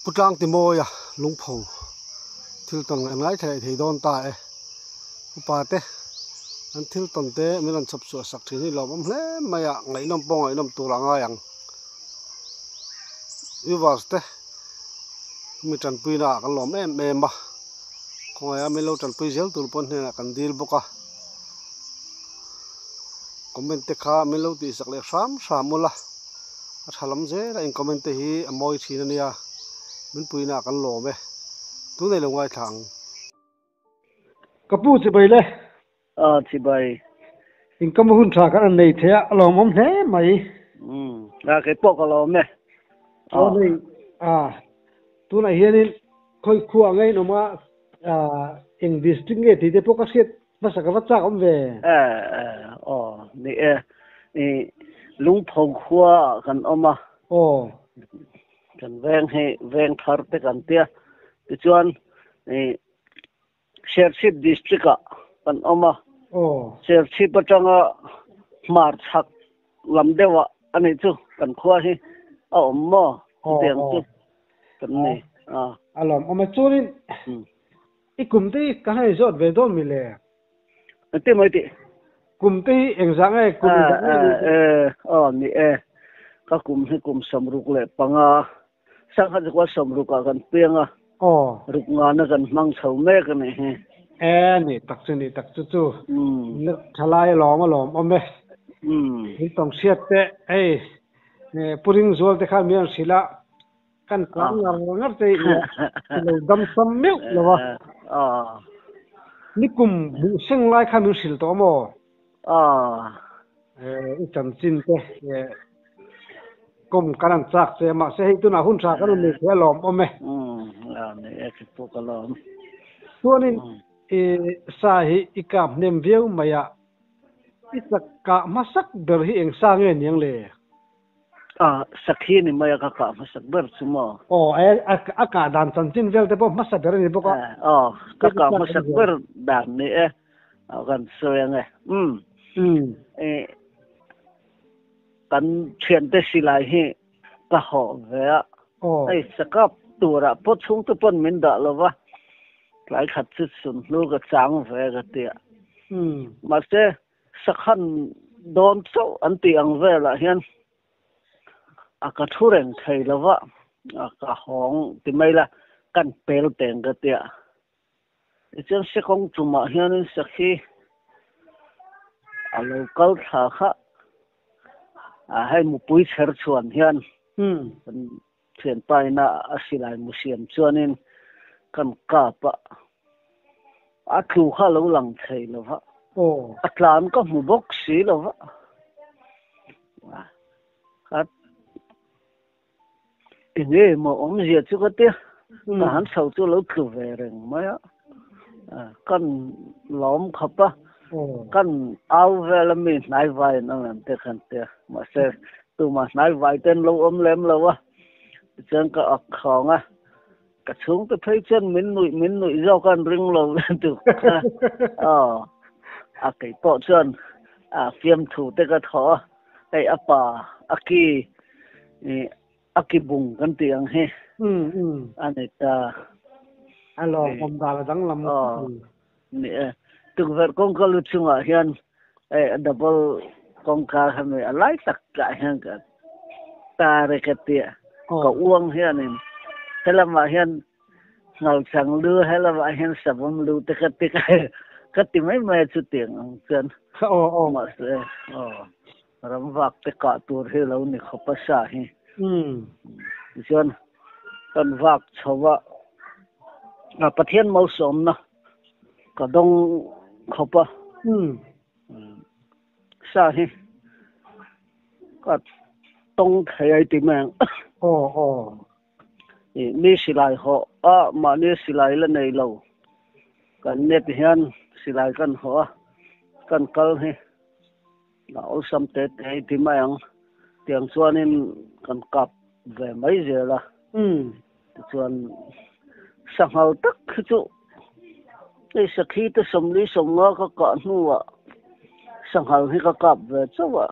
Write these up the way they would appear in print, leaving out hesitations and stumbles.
putlang ti moya lungpho thil ton ngai thei don ta e upa te an thil ton te milan chop chu sak thi ni lom hle maya ngai nom pong ngai nom turanga yang viewers te mi tan puina kan lom em ba khonga mi lo tan pui zel tur pon hna kan dil boka comment te kha mi lo ti sak le sam mula a thalam je la in comment te hi amoi thina nia min puina kan lom e tu nei lo ngai thang kapu chi bai le chi bai in kam hun tha kan nei the alom om he mai cái pok alom ne nei tu na hianin khoi khuwa ngai no ma English ting nge ti te poka set masa ka cha om ve ni lung phong khua kan oma kan veng thar te kan tia ti chuan ni Shership district kan oma Shership atanga mar thak lam dewa ani chu kan khua hi ommo tiang chu kan ni alom oma churin ikumti ka hai zot ve don mi le te mai ti kumti engzang ai kum ni ka kum samruk le panga sang ha kwa samruk kan pianga ruk nga na kan mang chho me ka ni ni tak chu ni thalai lom ome ni tong siat te ne puring zol te kha mian sila kan ngar te lo dam sam meu lawa ni kum bu seng lai kha nu sil to mo i chan chin te kum kanan chak che ma se hi tu na hun sa kan ni the lom ome ni ek pu ka lom tuanin sa hi ikam nem veu maya isaka masak ber hi eng sa nge niang le sakhi ni maya ka masak ber sumo aka dan chan chin vel te po masak ber ni boka ka masak ber dan ni kan soyang kan thian te silai hi ka ho ve sakap tura po chung te pon min da lova lai khat chu sun lu ka chang ve ga tia ma se sakhan don so an ti ang ve la hian aka thureng thei lova aka hong ti mai la kan pel teng ga tia chen se kong chuma hian sakhi alo kal tha kha hai mu pui cher chuan hian thian pai na asilai museum chuanin kan ka pa thu kha lo lang thei lova atlan ka mu box si lova khat ine mo om zia chu ka te han sau chu lo khu ve reng ma kan lom khapa kan au vela mi nai vai na te khan te ma se tu ma nai vai ten lo om lem lo wa chen ka ak khonga ka chung te thai chen min nui zo kan ring lo tu kai po chen fiam thu te ka tho ai apa aki bung kan tiang he aneta alo om da dang lam ni tu ver kong ka lu chunga hian double kong ka hame alai tak ka hian ka ta re ka tia ka uang hian in helama hian ngal chang lu helama hian sabum lu te ka ti ka ti mai chu tiang ang chen ma se ram vak te ka tur he lo ni khopa sa hi chen kan vak chowa pathian mau som na ka dong khopa sa hi ka tong thai ti mang ni silai ho ma ni silai la nei lo kan net hian silai kan ho kan kal hi la ol sam te ti mang tiang chuanin kan kap ve mai je la chuan sanghal tak chu sakhi te somli somnga ka nuwa sanghal hi ka kap ve chawa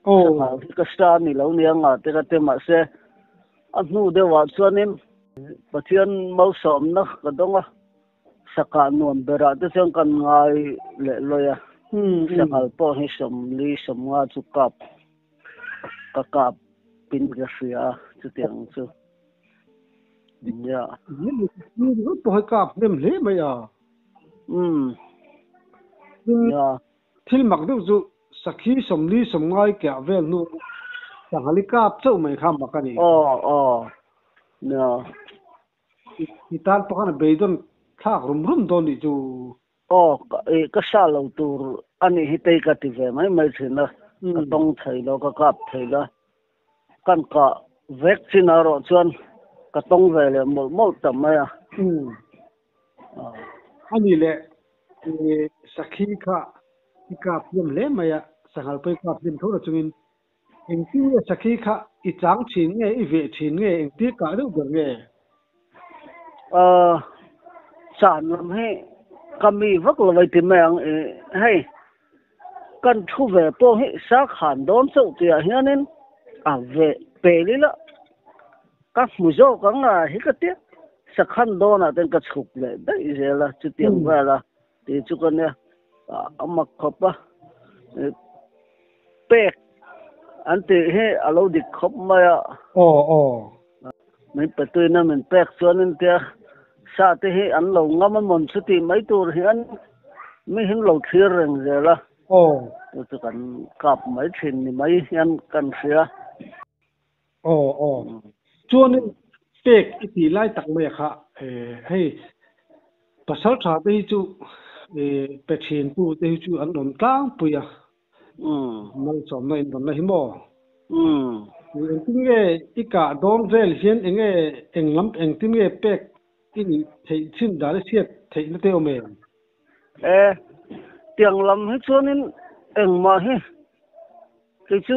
sanghal hi ka sta ni lo nianga te ka te ma se a nu de wa chuanin bát thiên mau sớm nó cái đó á saka nuông bê ra tới chân cần ngay lệ lôi à saka po hay sớm li sớm nga chú cặp pin cái gì à chú tiếng chú yeah ni nó po cặp nem lẽ mày à yeah thil mặc đâu chú sakhi sớm li sớm ngay kẹo về nu chẳng hạn cặp châu mày khăm mặc cái này yeah thì tan po cái này don thác rum don đi chú cái sao lâu tu anh ấy hitay cái thì về mấy chuyện đó cái đông thầy đó cái cặp thầy đó căn cả vaccine nào chuẩn cái đông về là một tầm mấy à anh ấy lệ sakhi cái cặp nem lẽ mày à sang hai pe cặp nem thôi là chúng anh tí sakhi cả ít trắng chín nghe ít vệ chín nghe anh tí cả đâu được nghe sản làm hay kami vắc là vậy thì mình hay cần thu về po hay sắc hàn đón sâu thì hiện nên về về đi là các mùi dâu các là hết cái tiếc sắc hàn đón là tên cái chụp lại đấy giờ là chú tiền về là thì chú con nè mặc khop á bẹt anh thì hay alo đi khop mà mình phải tôi nên mình bẹt cho nên thì sao thì hay anh lâu ngắm mình xuất thì mấy tuổi thì anh mấy hình lâu thiệt rồi giờ là tôi cần cặp mấy chuyện thì mấy anh cần sửa cho nên bẹt thì lại tặng mày khá hay bắt sáu tháng thì chú bẹt chuyện tu thì chú anh đồn cang bùi à mang sớm này đồn này mò anh tin nghe ít cả đón về hiện anh lắm anh tin nghe bẹt ini thấy xin đã xét thấy nó tiêu mềm tiếng lắm hết cho nên anh mà hết cái chú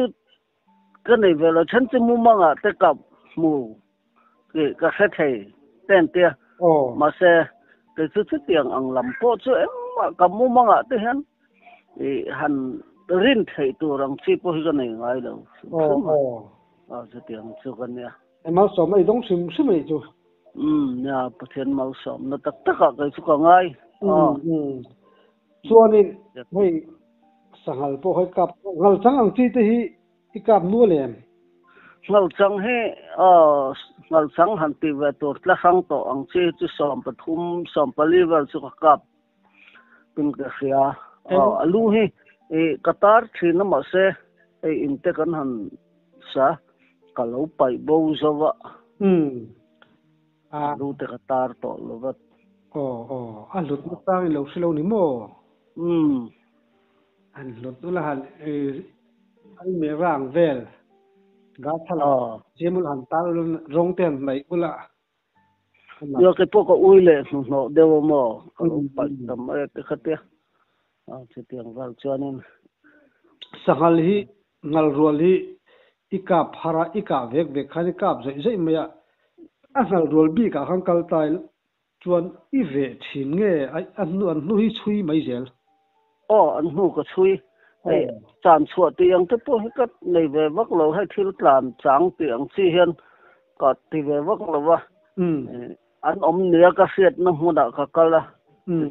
cái này về là chân chân mu mang à tới cặp mu cái sẽ thấy tên tia mà sẽ cái chú tiếng anh làm po cho em mà cặp mu mang à tới hắn thì hắn rin thấy tụi rằng chỉ po cái này ngay đâu chú tiếng chú cái này em mau sớm này đông sim sim này chú nhà bát thiên mau sớm nó tất cả cái chú cả ngay cho nên hay sang hai po hay cặp ngal chăng ang chi thì cặp nuôi liền ngal chăng hay ngal chăng han ti về tổ la sang tổ ang chi chú sớm bát thum sớm pali vào chú cặp pin cái xia alu hay Qatar thì nó mà sẽ in te kan han sa kalau pai bau zawa lu te Qatar to lo vat lut nó tang lâu ni mo lut nó là anh mẹ rang vel gà thala chemul han tar rong ten mai ula yo cái po ko ui le no dewo mo kalau pai tam cái khatia chỉ tiếng vào cho nên sangal hi ngal rual hi ikap hara ika vek vek khani kap zai maya ngal rual bi ka khang kal tai chuan i ve thin nge an nu hi chui mai zel an nu ka chui chan chua ti ang te po hi kat nei ve vak lo hai thil tlan chang ti ang chi hian ka ti ve vak lo wa an om nia ka siat na hu da ka kala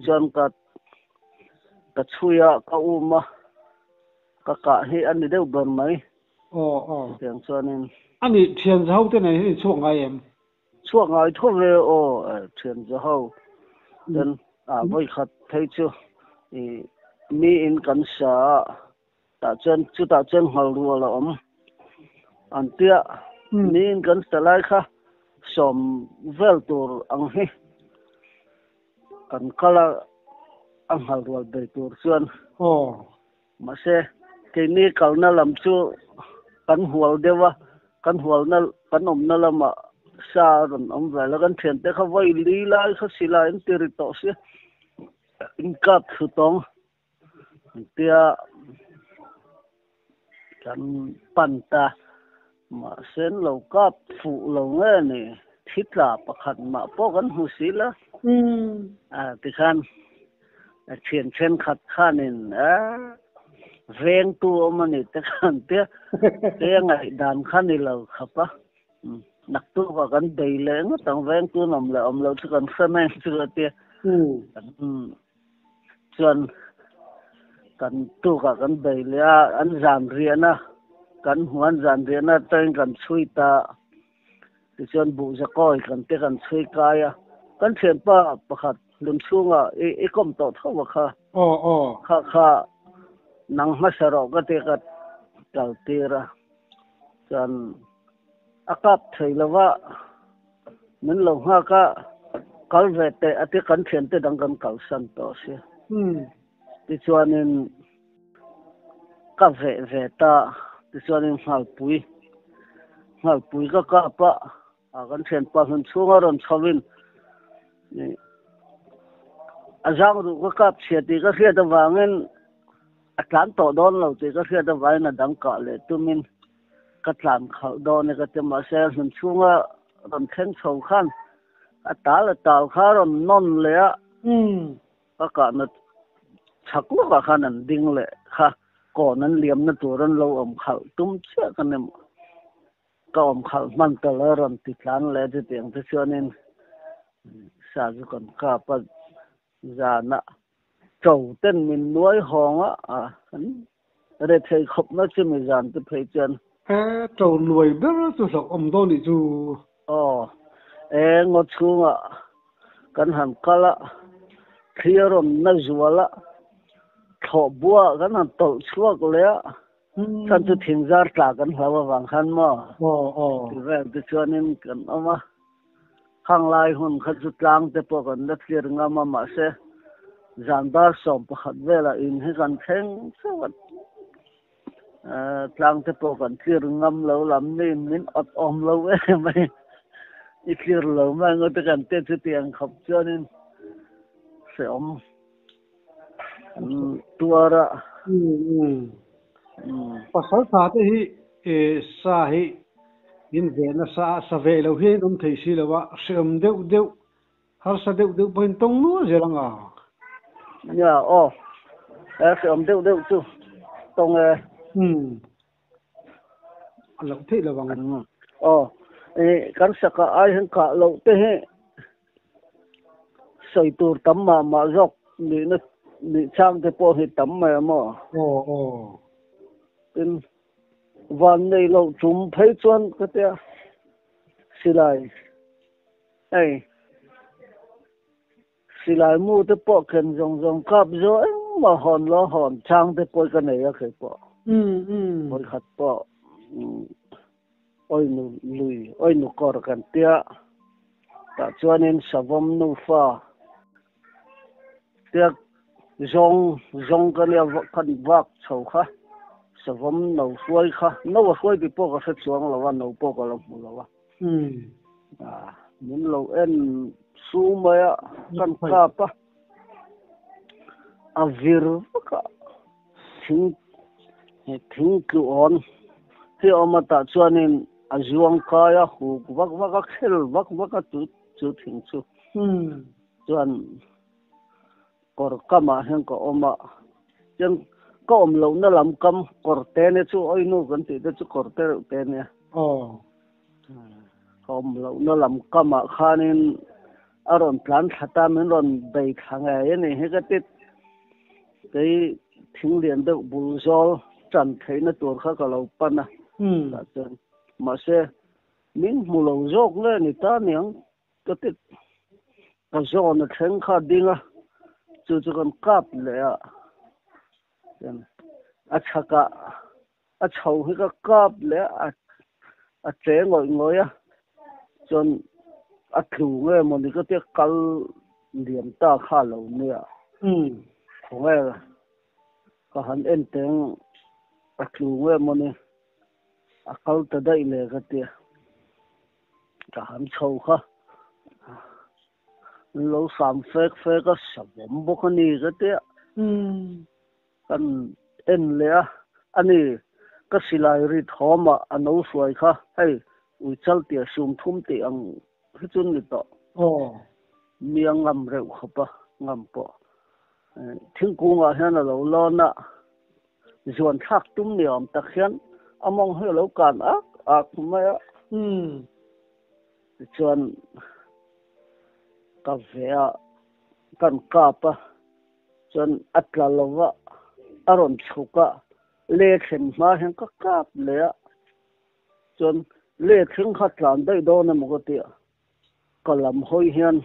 chuan ka chuya ka uma ka hi an ni deuh don mai tiếng cho nên anh đi thiền giáo thế này thì chuộc ngay em chuộc ngay thôi về thiền giáo nên với khách thấy chưa mi in cảnh sa ta chân hầu đùa là anh tia mi in cảnh sa lại kha som vel tur ang hi kan kala ang hầu đùa be tur chuan mà se cái ni kal na lam chu kan hual dewa kan hual na kan om na lama sa ron om vela kan thian te kha vai li lai kha sila in tiri to se in kap thu tong tia kan panta mà sen lo kap phụ lo nge ni thitla pakhat ma po kan hu sila ti khan thian chen khat khanin veng tu mà này tất cả thế ngày đàn khăn đi lâu khắp á nặc tu và gần đầy lẽ nó tăng ven tu nằm lại lâu chứ còn xem anh chưa tiệt chuyện gần tu và gần đầy lẽ anh giảm riêng à gần hoàn giảm riêng à tên gần suy ta thì chuyện bù ra coi gần tên gần suy cái à gần chuyện ba bạc lưng xuống à ý công tổ thâu mà kha nang masaro ka te ka kaltira chan akap theilawa min lo ha ka kalve te ati kan thian te dang kan kalsan to se ti chuanin ka ve ta ti chuanin ngal pui ka pa a kan thian pa hun chunga ron chawin ni azang ru ka kap cheti ka hria da wangen atlan to don lo te ka hria da vai na dang ka le tumin ka tlan khau don ne ka te ma se hun chunga ron khen chho khan atala tal kha ron non le a ka na chaklu ka khan an ding le kha ko nan liam na tur ron lo om khau tum che ka nem ka om khau man ta la ron ti tlan le te teng te chuanin sa ju kon ka pa zana trâu tên mình nuôi hòn á để thấy khóc nó chứ mình dàn tôi thấy chân trâu nuôi biết nó chú sọc đâu đi chú ngọt xuống á cái hàng cá lá khi rồi nó rùa lá thọ bùa cái hàng tàu chuột lẽ thân tôi thiên gia trả cái hàng vàng khăn mà thì vậy tôi cho nên cái mà hàng lai hôn khát chút lang để bỏ cái đất kia ngắm mà sẽ zandar som pakhat vela in he kan theng sawat tlang te po kan clear ngam lo lam ni min ot om lo mai i clear lo ma ngo te kan te chu tiang khop chonin se om tuara pasal tha te hi sa hi in ve na sa ve lo hi thei si lo wa sem deu har sa deu point tong nu zelanga nhà sẽ ông đều chứ tông lâu thế là bằng cái sắc ai hơn cả lâu thế sợi tur tắm mà dọc ni trang thế po thì tắm mà tin van này lâu chúng thấy chuan cái thế xí lại xí lại mua tới bỏ khen rong cặp rồi mà hòn trang tới bỏ cái này cái bỏ bỏ khát bỏ ôi nu cor cái tia ta cho nên savom nu pha tia rong cái này khăn vác sầu khá savom nấu xuôi khá nấu xuôi bị bỏ cái sét xuống là van nấu bỏ cái lòng là van những lâu en su maya kan kapa avir ka thing ku on he omata chuanin azuang kaya hu vak khel vak tu thing chu chuan kor kama hen ko oma chen ko om lo na lam kam kor te ne chu oi nu kan ti te chu kor te ne om lo na lam kama khanin aron plan thata men ron dei thanga ne he ka tit cái thing liền được bù zol chan thấy nó tur kha ka lo pana mà se min mu lo jok le ni ta niang ka tit ka zon na theng kha dinga chu kon kap le a chaka a chau hi ka kap le a che ngoi chon a thu nge mo ni ka te kal liam ta kha lo ne nge ka han en teng a thu nge mo ni a kal ta dai le ka te ka han chau kha lo sam fek ka sabom bo ka ni ka te kan en le ani ka silai ri thoma ano suai kha hei ui chal tia sum thum ti ang chun ni to miang ngam reu khopa ngam po thingkunga hian a lo lona zuan thak tum ni om tak hian among he lo kan ak maya chuan ka vea kan kapa chuan atla lova aron chuka le khen ma hen ka kap le chuan le thing kha tlan dai do na mo ti kalam hoi hian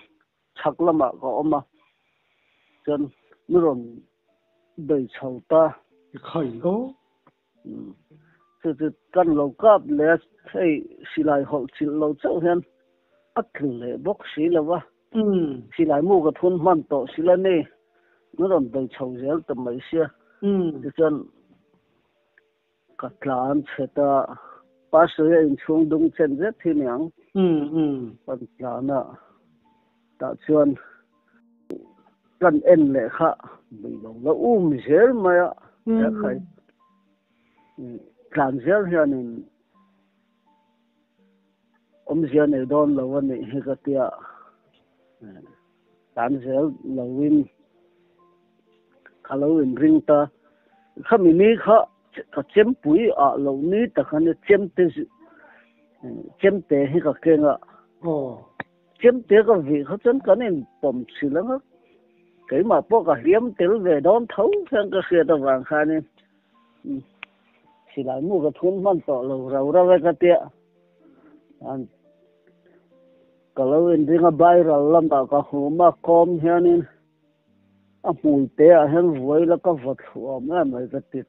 chaklama ka oma chuan nuron dei chauta khoi go chu kan lo kap le thei silai hol chil lo chau hian akhil le bok si lawa silai mu ka thun man to silane nuron dei chau zel ta mai sia chuan ka tlan cheta pasaya in chung dung chen je thiniang pan plana ta chuan kan en le kha bi lo la zel maya ya khai tlan zel hianin zian e don lo ani he ka tia tlan zel lowin khaloin ring ta khami ni kha ka chem pui a lo ni ta khan chem te hi ka kenga chem te ka vi kha chen kan in pom silanga cái mà bố cả liếm tiểu về đón thấu sang cái kia tao vàng khai nên chỉ lại mua cái thun man tỏ lầu rầu ra với cái tiệm cái lâu in đi ngay bay rồi làm tạo cái hồ mà com here nên mùi té hen vui là cái vật hồ mà mấy cái tiệm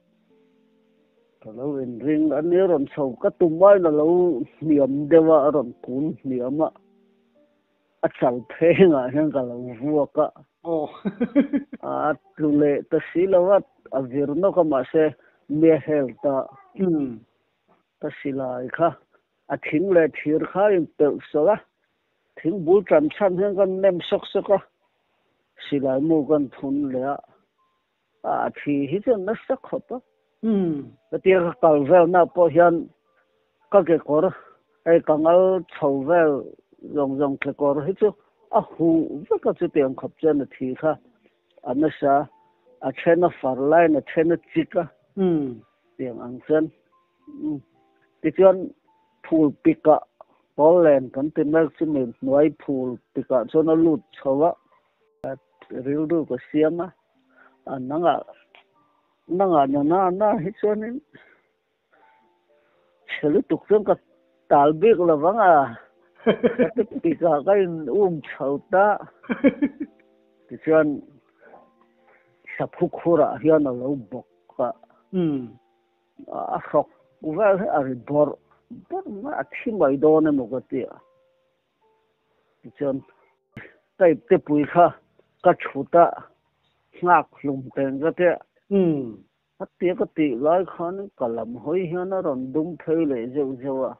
cái lâu in riêng anh nhớ rồi sầu cái tụm bay là lâu niệm đều là rồi cuốn niệm á chào thế ngà hen cái lâu vua cả lệ ta xí là wat avir nó có mà sẽ mẹ hel ta xí lại kha thính lệ thiệt khá in tự số á thính bút trầm chăn hơn con nem sốc sốc á xí lại mua con thun lệ thì hết chân nó sắc hợp á cái tiếng cầu về na po hiền các cái cỏ ai càng ở chầu về rong cái cỏ hết chứ hù rất là chuyện khắp chân thì kha anh sa trên nó phar lại nó trên nó chika tiếng anh chân thì chuyện phul pika Poland kan tin nak simen noi phul pika cho nó lụt chawa riu du ko siama nanga na hi chonin chelu tuk chung ka talbik la wanga pika cái chau ta thì chuyện sắp hút khura hiền là lâu bọc cả sọc về bor mà thi mấy đô này một cái tiệt thì chuyện cái bụi kha cái chủ ta ngạc lùng tiền cái tiệt cái tiệt lại khăn cái làm hoi hiền nó còn đúng thấy lệ dâu à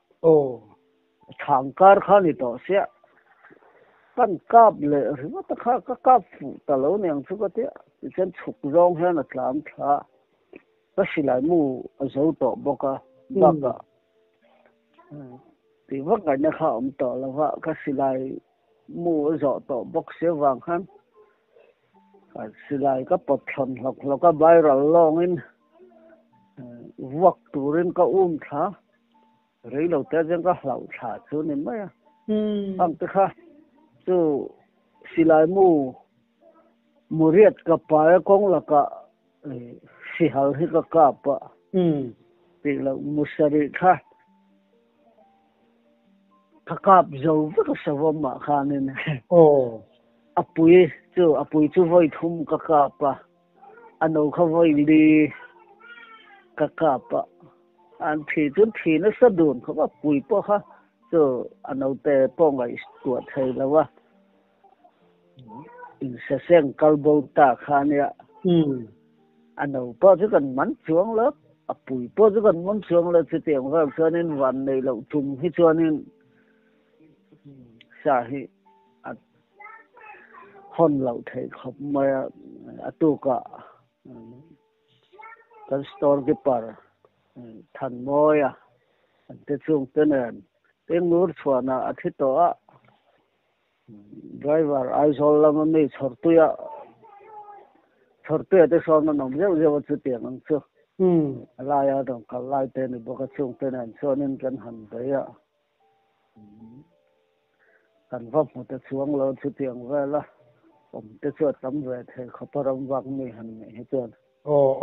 thằng car khăn thì đó sẽ kan kap le riwa ta kha ka kap fu ta lo neng chu ka te chen chuk rong he na tlam tha ta silai mu zo to boka baka ti wa ga na kha to la wa ka silai mu zo to bok se wang han ka silai ka pot thon lok ka viral long in wak turin ka tha rei lo ta jeng ka hlau tha chu ni ma ang ta kha so silai mu muriat ka pa kong la ka si hal hi ka pa ti la musari kha kap zo ka sawa ma kha ne apui chu voi thum ka pa ano kha voi li ka pa an thi na sa dun kha pui po kha so ano te po ngai tuat thei la wa in sa seng kalbo ta khania ano po chu kan man chuang lớp apui po chu kan man chuang la chu tiang ga cho nên wan nei lo tum hi cho nên sa hi hon lo thei khop ma atu ka kan store keeper than moya te chung tenen tiếng nur chuana athito driver ai sol lama me chortuya te so na nom je chu tiang ang chu la ya dong ka lai te ni boka chung tenen so nin kan han da ya กันว่ามันจะช่วงเราชุดเตียงไว้ละผมจะช่วยตำรวจให้เขาประวังไม่หันไม่ให้เตือนอ๋อเ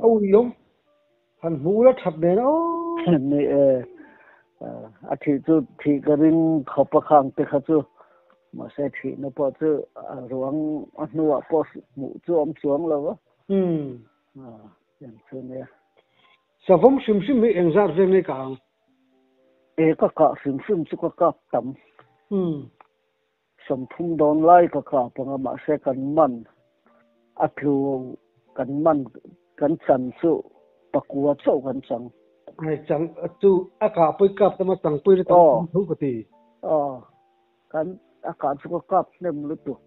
อายงหันหูแล้วทับเนี่ยเนาะนี่อาทิตย์จุดที่กระดิ่งเขาประคังแต่เขาจุมาเสียทีนะพอจุรวงอันนู้นพอหมู่จุอมสวงแล้ววะอย่างเช่นเนี่ยสะพมซิมมีเอ็งซาร์เรื่องนี้กันก็กะซิมสุกกะต่ำสมพุ่มโดนไล่ก็กะปังมาเสียกันมันอัดลูกันมันกันสันสุปะกัวโซกันสังไอ้จังจู่อากาศไปกับแต่มาตั้งไปตั้งทุกทีกันอากาศสุกกะเนี่ยมันรู้ตุก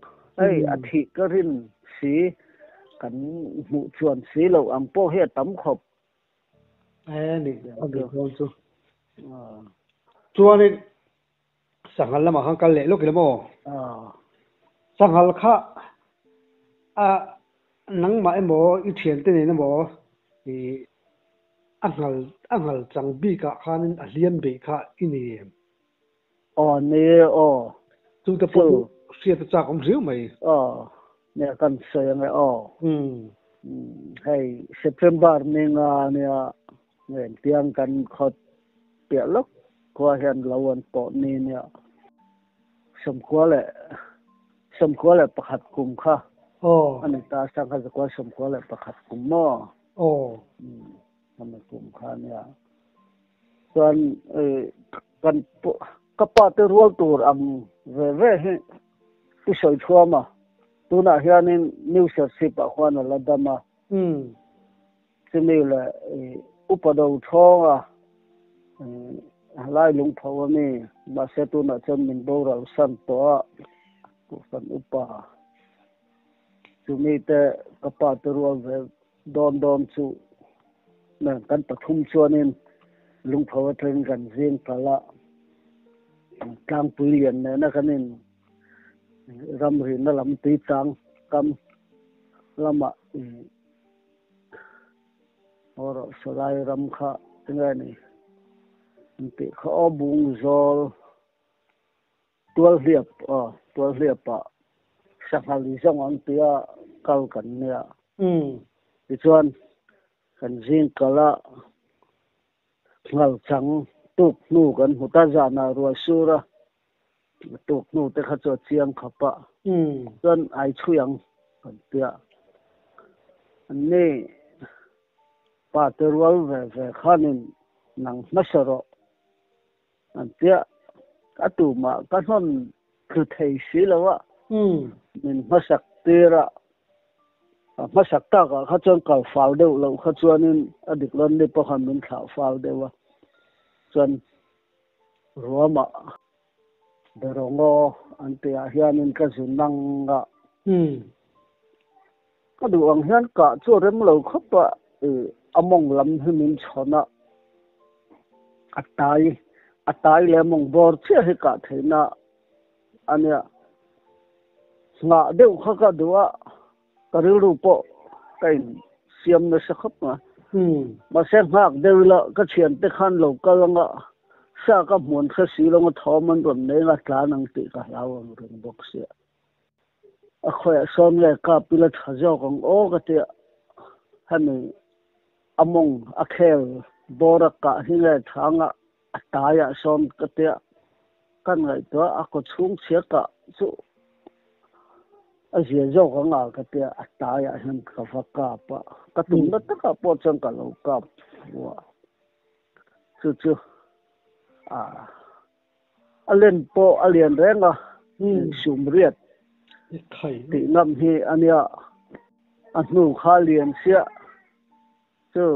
อาทิตย์ก็รินสีกันหมู่ชวนสีเหล่าอังโปเฮตั้มขบนี่อันเดียวกันจู่นี่สังหารละมาหังกันเละลูกกี่ละโมสังหารข้านังมาไอ้หมออีเทียนตัวนี้นะหมออังหารจังบีกะข้านี่เลียนบีกะอินี่นี่จู่แต่พอเสียตัวจากผมเสียวไหมเนี่ยกันเสียงไงให้เซปเทมเบอร์นี่งานเนี่ยเงินเตียงกันเขาเปียล็อกกว่าเห็นเราวันปอนี่เนี่ยสมควรเลยประคัดกลุ่มค่ะอันนี้ตาสังกัดก็สมควรเลยประคัดกลุ่มมั่วทำในกลุ่มค่ะเนี่ยส่วนกันก็ปาเตอร์รัวตัวเว่ที่สวยชัวมาตัวน่ะเฮียนี่นิวเซอร์ซีปะคนละดามาที่นี่แหละอุปดาท้องไล่ลุงพ่อนี่มาเสตุน่ะจะมินโบราณสันตัวกุศลอุปาจุมีแต่กปาตรัวเวดอนสุนั่นกันปฐุมชวนินลุงพ่อเทรนกันเสียงพละกลางปีเรียนเนี่ยนะกันนินรำรินลำตีจังกำละมะโอรสลายรำข้าถึงไงนี่ติเขาบุงโจลตัวเรียบปะสังหาริจงอันเตียกัลกันเนี่ยที่ชวนกันจิงกะละงัลจังตุกนูกันหุตาจานารัวสุระตุกนูแต่เขาจะเชียงขับปะจนไอช่วยงกันเตียอันนี้ป้าเตอร์วัลเวข้านินนังนัสระอันเดียก็ตัวมาก็นั่นคือเทศิแล้ววะมันมาสักเตระมาสักตากเขาจนเก่าฟาวเดียวเราเขาจวนนี่อดีตเราเนี่ยพอเขามันข่าวฟาวเดียววะจนรัวมาเดรองอันเดียเฮียนินก็สุนังกะก็ดูอังเฮียนกะจวนเรื่องเราเขาปะอมองลำให้มันชนะอัตายเลยมองบอร์เชื่อให้กะเถนะอันเนี้ยงาเดี๋ยวเขาก็ดูว่ากระดูรูปกันเสียมในสักครับมาเส้นหักเดี๋ยวละก็เฉียนแต่ขันเราก็ลังอ่ะซากับหมุนแค่สีลงท้อมันรวมในรัฐลานังติกับเราเรื่องบอกเสียคอยซ้อมเลยกับพิลทัศน์ของโอ้ก็เตะให้มีอมงอเคลบอรักกะที่เลยทางอ่ะตายอ่ะซ้อมก็เตะกันไงตัวก็ชุ่มเสียกะสุเสียเจ้าของอ่ะก็เตะตายอ่ะเห็นกับฟักกะปะก็ตุ้มนั่นตะกับปอดจังกับเรากับว่าสุดเล่นโปเลียนแรงอ่ะสุ่มเรียดติน้ำฮีอันเนี้ยอันนู้นข้าเลียนเสียเจ้า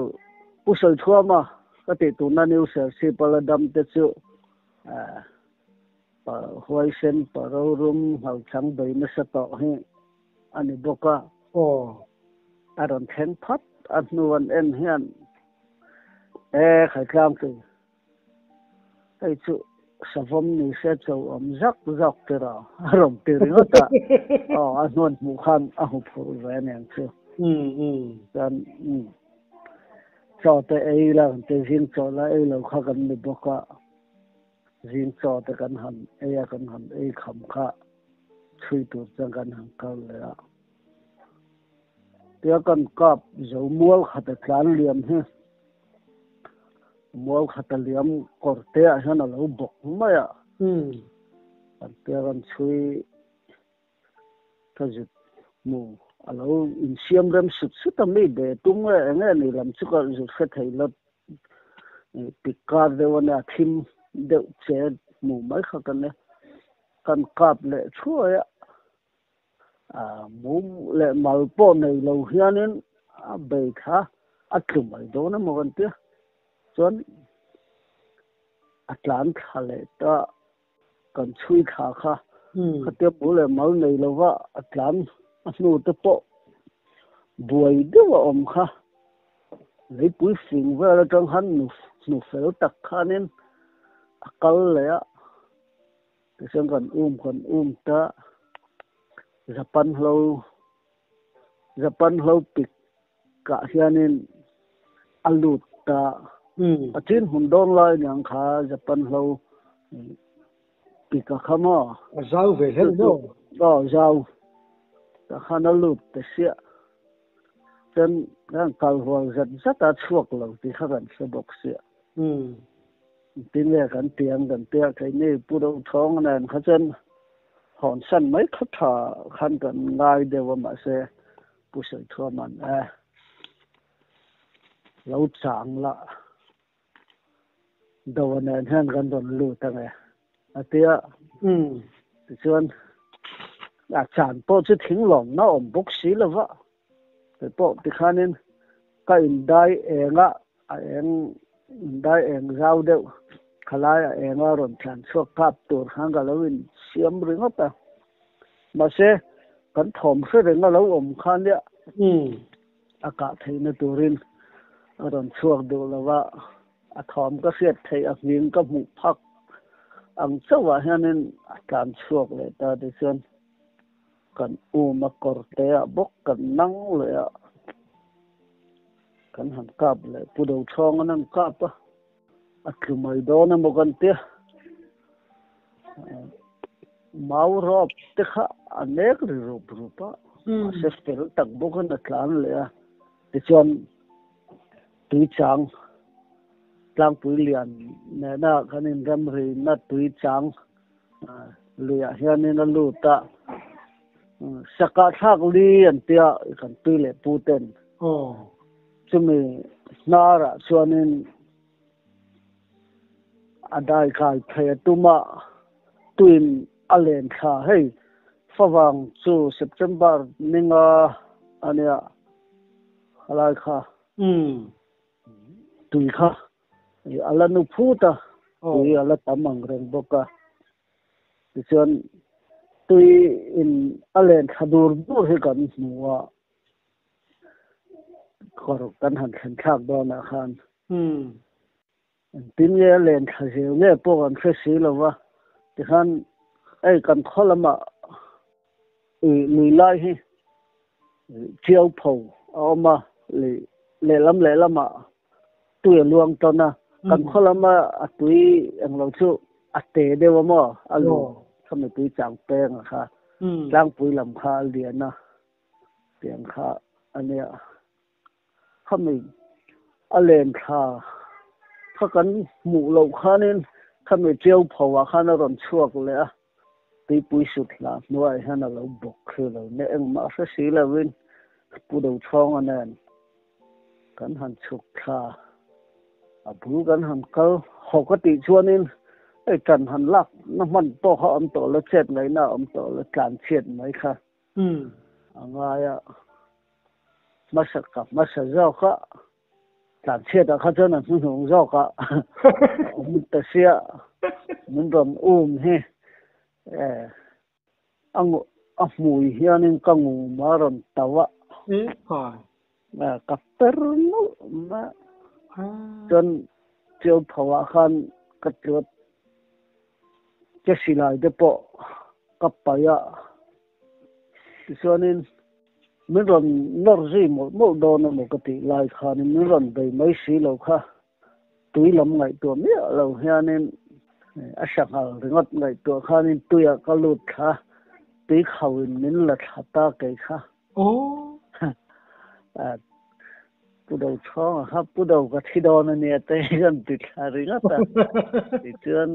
ผู้สวยทั่วมาก็ติดตัวนั่นนิวเสือสีปลาดำเจ้าหัวเส้นปลารุ่มหัวช่างใบไม่สตอให้อันนี้บอกว่าอารมณ์แข็งพัดอันนู้นเอ็นเฮียนขายกลางคือไอ้จุสะพมนี่เสียเจ้าจักเตระอารมณ์ตื่นก็ตาอันนู้นมุขันหุบหัวแหวนอย่างเชื่อกันจอดแต่ไอ้เราแต่จริงจอดแล้วไอ้เราข้ากันไม่บอกว่า riêng cho ta kan han ai kham kha chui tu chang kan han kal le a tia kan kap zo mual khata tlan liam he mual khata liam korte a han lo bok ma ya an tia kan chui ta jut mu alo in siam ram sut sut mi be tung nge ni lam chu ka jut kha thai lot pikar de wana thim de che mu mai kha kan kap le chua mu le mal po nei lo hianin be kha atlum mai do na mo kan tia chon atlan khale ta kan chui kha khate bu le mal nei lo wa atlan nu te po buai de wa om kha lấy bụi phình về là trong hắn nụ phèo tắc khanin akal le a thì xem còn ta Japan lâu pik cả hianin alut ta atin hundon lai nyang kha Japan lâu pik ka khama zau về hết no zau ta khan alut ta sia chân đang cầu hoàng rất là chuộc lâu thì khác gần sẽ bốc xịa tin là gần tiền cái này bù đầu thong này khác chân hòn sân mấy khát thở khăn gần ngay đều mà sẽ bù sợi thua mình lâu chẳng là đầu này hơn gần đồn lụt tăng này tia thì chân là chẳng bao chứ thính lòng nó ổn bốc xí là vậy cái bộ thì khá nên cái đại em giao đều khá là em rồi sản xuất cáp tổ hàng cả lâu in xiêm rừng hết à mà sẽ cẩn thận sẽ rừng nó lâu ổn khăn đấy cả thấy nó tổ rin rồi suốt đều là vợ thầm cái phiệt thấy miếng cái mũ phắc ăn sâu vào nên sản xuất lại ta thì xem kan mà korte bok kan nang le kan han kap le pudo chong nan kap atlu mai do na mo kan te mau rop te kha anek rupa se spel tak bok na tlan le te chon tui chang tlang pui lian ne na kanin ram ri na tui chang le hian na lu ta saka thak li an tia kan tui le puten chumi nara chuanin adai kai thaya tuma tuin alen kha hei fawang chu September ninga ania halai kha tui kha alanu phuta tui ala tamang reng boka chuan tui in alen khadur bu he kan nuwa khor kan han khan thak do na khan tin ye len khazeu nge po kan khasi lawa ti khan ai kan kholama ni lai hi chiao pho oma le lama tui luang to na kan kholama atui englo chu ate dewa mo alu kham tui chang peng kha lang pui lam kha liana piang kha ania kham alen kha kan mu lo kha nen kham chiao pho kha na ron chuak le a tui pui sut la noi han lo bok khre lo ne eng ma sa si la win pu do chong anen kan han chuk kha a bu kan han kal hokati chuanin ai kan han lak na man to ha am to la chet ngai na am to la kan chet mai kha anga ya masa zao kha kan chet da kha chana nu hong zao kha mun ta sia mun rom he ang mui hianin kangu maron tawa ka pernu ma chon chiao phawa khan ka chot ke silai de po kapaya chuanin min ron nor zi mo do na mo ka ti lai khan min ron dei mai si lo kha tui lam ngai to mi lo hianin sang hal ringot ngai to khanin tuya kalut kha tui khawin min la thata kai kha pudau chong ha pudau ka thidon ne te gan ti thari ngata ti chuan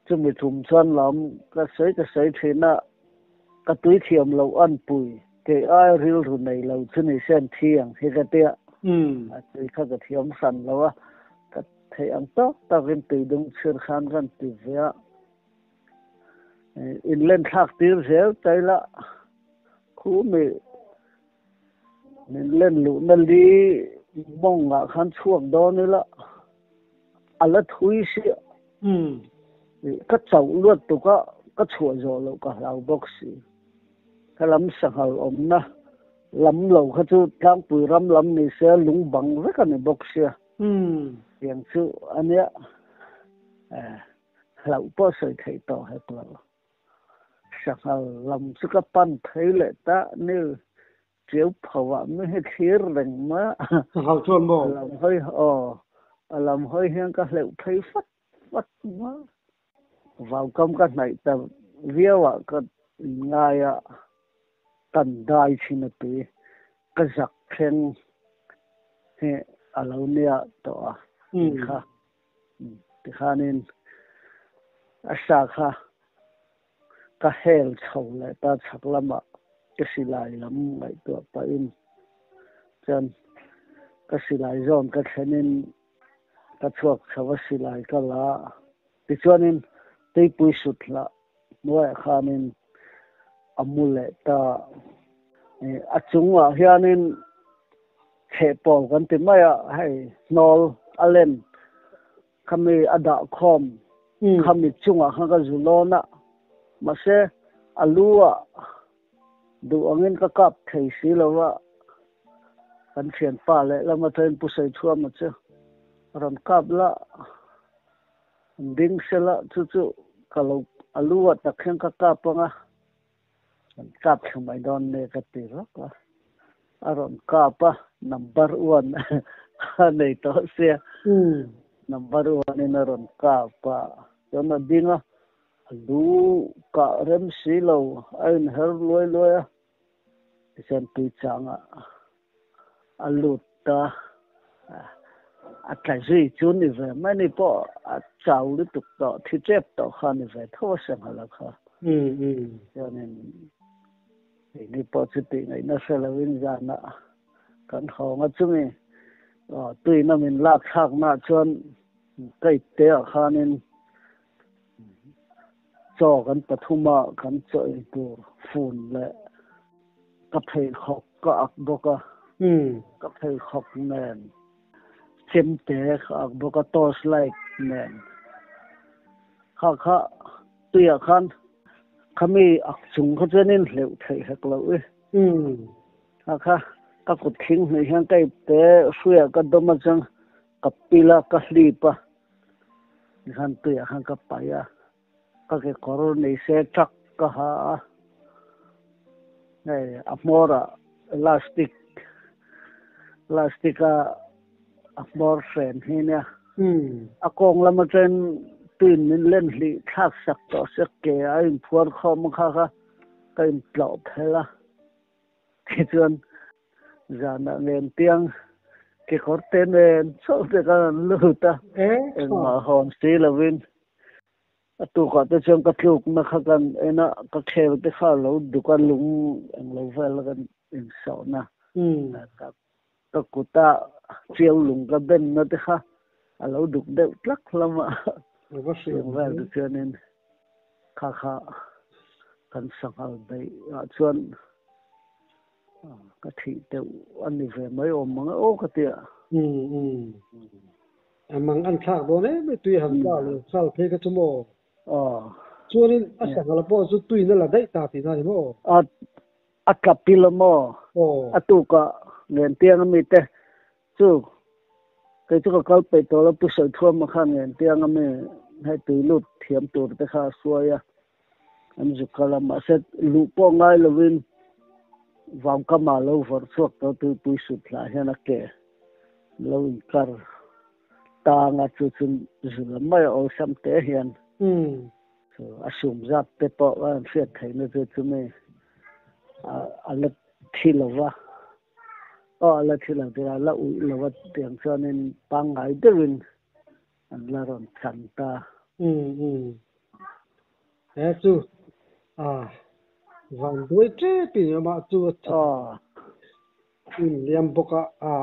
chumi thum chuan lam ka sei thina ka tui thiam lo an pui ke ai ril ru nei lo chuni sen thiang he ka te tui kha ka thiam san lo ka thei ang to ta rin tui dung chur khan gan ti via in len thak tir zel taila khu me nên lên lũ nên đi mong ngã khăn chuông đó nữa là là thui xịa các cháu luôn tụi các chuột rồi lâu cả lâu bốc xì cái lắm sang hal om na lắm lâu các chú tháng tuổi lắm này sẽ lúng bằng rất là bốc xì tiếng chú anh ấy lâu bao giờ thấy to hết rồi sang hal lắm sự các pan thấy lệ ta nếu chiếu phở mới hết khía rừng mà hậu chuồn bộ làm hơi hiên các liệu thấy phát mà vào công các này ta viết cái ngày tận đại chi nó bị cái giặc khen he lâu nia to khá nên sa khá cái hell chầu lại ta chắc lắm ạ cái xì lại lắm ngày tuổi pain chân cái xì lại zone cái thế nên cái chuột sao xì lại cái lá thì cho nên tây bùi sụt là nuôi khá nên amule ta chung à hiện nên hệ bò gần tìm mấy hay nol alen kami ada com kami chung à khang cái zulona mà sẽ alua du angin ka kap thei si lawa kan thian pa le lama ten pusai thua ma chu ram kap la ding sela chu kalau alua takheng ka kap nga kap thumai don ne ka ti ro aron kapa number 1 nei to se number 1 in aron kapa yona dinga alu ka rem si lo ain her loi sen tu changa alut ta cái gì chú ni về mấy ni po chào đi tục đó thì chép đó khan ni về thô sang là kha cho nên ni po chỉ tin này nó sẽ là vinh ra na kan ho nga chung ni tui na min lak thak na chon kai te khan nên cho kan pathuma kan choi tur phun le ka phei khok ka ak boka ka phei khok nen chem te ak boka tos like nen kha tuya khan khami ak chung kha chenin hleu thei hek lo kha ka kut thing nei hang kai te suya ka doma chang ka pila ka hlipa han tuya khan ka paya ka ke koror nei se tak ka ha này amora elastic amor friend hi nè akong lama chen tin min len hli thak sak to sak ke ai phuar khom kha kai plo phela thì chuan zana nen tiang ke korte nen so te ka luta ma hon si lovin tu ko te chong ka thuk na kha kan ena ka khel te kha lo dukan lung ang lo vel kan in so na ka kuta chiel lung ka ben na te kha alo duk de tlak lama vel te chuanin kha kan sangal dai chuan ka thi te an ni ve mai om manga o ka te amang an thak do ne me tui ham ta lo sal phe ka chumo chuanin a sangal po chu tui na la dai ta ti na mo a kapila mo atu ka ngen tiang mi te chu cái chỗ cái bể đó là bút sợi thua mà khăn nền tiếng anh hay từ lúc thiểm tuổi tới khá xuôi anh chụp cái là mà sẽ lũ po ngay là vin vào cam mà lâu vật suốt đó từ bút sụt lại hay là kẻ lâu car ta ngã chú chú là mấy ở xem té hiện so asum zat te po an fiat thai na te chume ala thilawa ala thila te la u lawa tiang chanen pangai derin an la ron chanta chu vang đuôi chế pi mà chu liam boka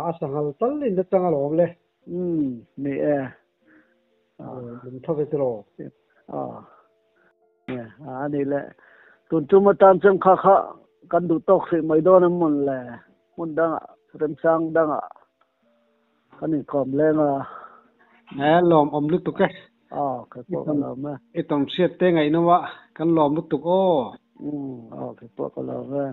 asangal tal in da tanga lom le ni mình thâu cái rồiนี่แหละตุนจุมาตามจังข้ากันดูตกสิไม่โดนมันแหละมันดังเริ่มสร้างดังกันนี่คอมแรงลอมอมลึกตุกแกก็พวกเรามาไอ้ต้องเสียเต้ไงนะวะกันลอมลึกตุกก็พวกเรามา